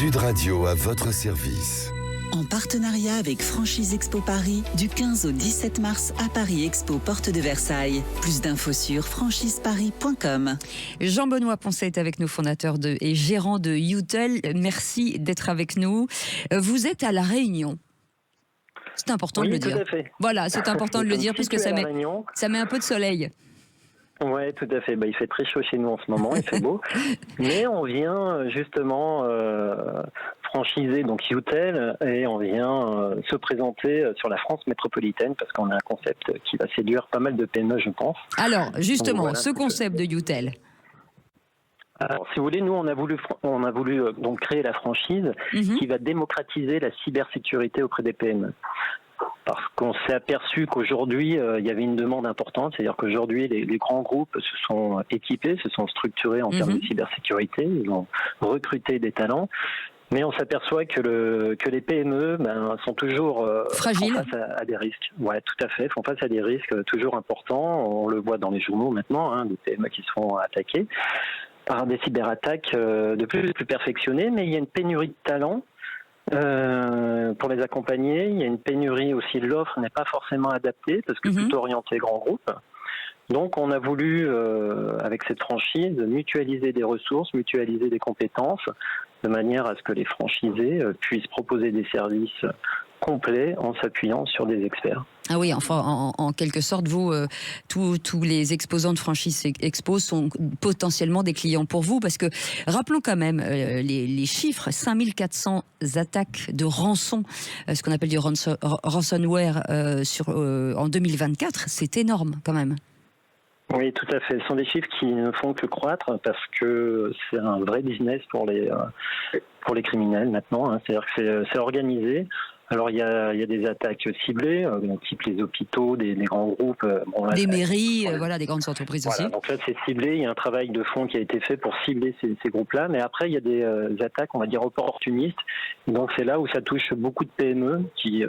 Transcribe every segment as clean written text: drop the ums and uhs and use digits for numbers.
Sud Radio à votre service. En partenariat avec Franchise Expo Paris, du 15 au 17 mars à Paris Expo, porte de Versailles. Plus d'infos sur franchiseparis.com. Jean-Benoît Poncet est avec nous, fondateur et gérant de Youtel. Merci d'être avec nous. Vous êtes à La Réunion. C'est important de le dire. Tout à fait. Voilà, c'est important de le dire puisque ça met un peu de soleil. Oui, tout à fait. Il fait très chaud chez nous en ce moment, il fait beau. Mais on vient justement franchiser donc Youtel et on vient se présenter sur la France métropolitaine parce qu'on a un concept qui va séduire pas mal de PME, je pense. Alors, justement, donc, voilà, ce concept de Youtel. Alors, si vous voulez, nous, on a voulu donc créer la franchise qui va démocratiser la cybersécurité auprès des PME. Parce qu'on s'est aperçu qu'aujourd'hui, il y avait une demande importante, c'est-à-dire qu'aujourd'hui, les grands groupes se sont équipés, se sont structurés en termes de cybersécurité, ils ont recruté des talents, mais on s'aperçoit que les PME sont toujours fragiles, font face à des risques. Ouais, tout à fait, font face à des risques toujours importants. On le voit dans les journaux maintenant, des PME qui se font attaquer par des cyberattaques de plus en plus perfectionnées, mais il y a une pénurie de talents. Pour les accompagner, il y a une pénurie aussi, l'offre n'est pas forcément adaptée parce que plutôt orientée grand groupe. Donc on a voulu, avec cette franchise, mutualiser des ressources, mutualiser des compétences, de manière à ce que les franchisés puissent proposer des services complets en s'appuyant sur des experts. Ah oui, enfin, en quelque sorte, vous, tous les exposants de Franchise Expo sont potentiellement des clients pour vous, parce que rappelons quand même les chiffres, 5400 attaques de rançon, ce qu'on appelle du ransomware en 2024, c'est énorme quand même. Oui, tout à fait. Ce sont des chiffres qui ne font que croître parce que c'est un vrai business pour les criminels maintenant. C'est-à-dire que c'est organisé. Alors il y a des attaques ciblées, type les hôpitaux, des grands groupes, des mairies, des grandes entreprises aussi. Donc là c'est ciblé, il y a un travail de fond qui a été fait pour cibler ces groupes-là, mais après il y a des attaques, on va dire opportunistes. Donc c'est là où ça touche beaucoup de PME qui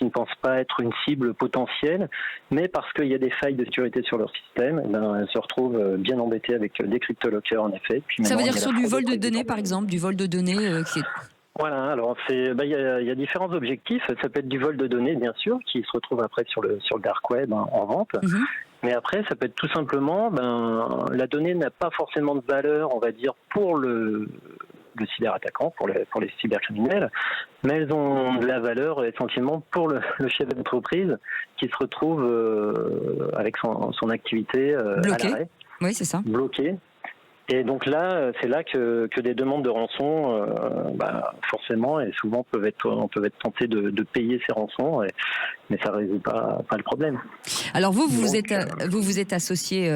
ne pensent pas être une cible potentielle, mais parce qu'il y a des failles de sécurité sur leur système, elles se retrouvent bien embêtées avec des cryptolockers en effet. Puis ça veut dire sur du vol de données par exemple, du vol de données qui est... Voilà, alors il y a différents objectifs. Ça peut être du vol de données, bien sûr, qui se retrouve après sur le dark web en vente. Mais après, ça peut être tout simplement, la donnée n'a pas forcément de valeur, on va dire, pour le cyberattaquant, pour les cybercriminels, mais elles ont de la valeur essentiellement pour le chef d'entreprise qui se retrouve avec son activité à l'arrêt. Oui, c'est ça. Bloqué. Et donc là, c'est là que des demandes de rançon, forcément, et souvent on peut être tenté de payer ces rançons, mais ça ne résout pas le problème. Alors vous vous êtes associé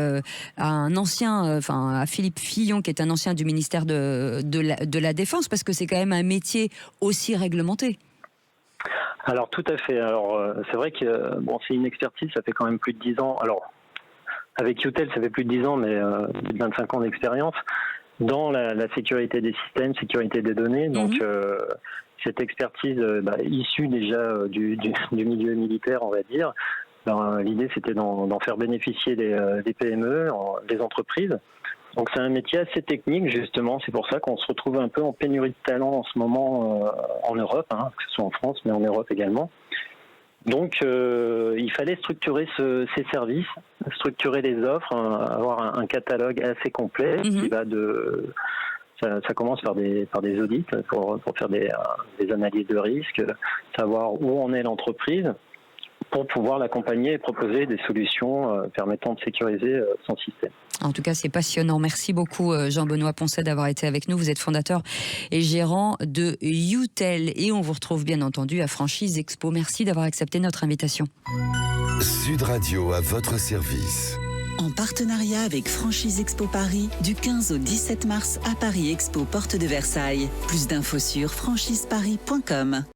à un ancien, à Philippe Fillon, qui est un ancien du ministère de la Défense, parce que c'est quand même un métier aussi réglementé. Alors tout à fait. Alors c'est vrai que c'est une expertise, ça fait quand même plus de 10 ans. Alors avec Youtel, ça fait plus de 10 ans, mais 25 ans d'expérience dans la sécurité des systèmes, sécurité des données. Donc, cette expertise issue déjà du milieu militaire, on va dire, l'idée, c'était d'en faire bénéficier des PME, des entreprises. Donc, c'est un métier assez technique, justement. C'est pour ça qu'on se retrouve un peu en pénurie de talent en ce moment en Europe, que ce soit en France, mais en Europe également. Donc, il fallait structurer ces services, structurer les offres, avoir un catalogue assez complet qui va ça commence par des audits pour faire des analyses de risque, savoir où en est l'entreprise pour pouvoir l'accompagner et proposer des solutions permettant de sécuriser son système. En tout cas, c'est passionnant. Merci beaucoup Jean-Benoît Poncet d'avoir été avec nous. Vous êtes fondateur et gérant de Youtel et on vous retrouve bien entendu à Franchise Expo. Merci d'avoir accepté notre invitation. Sud Radio à votre service. En partenariat avec Franchise Expo Paris, du 15 au 17 mars à Paris Expo, porte de Versailles. Plus d'infos sur franchiseparis.com.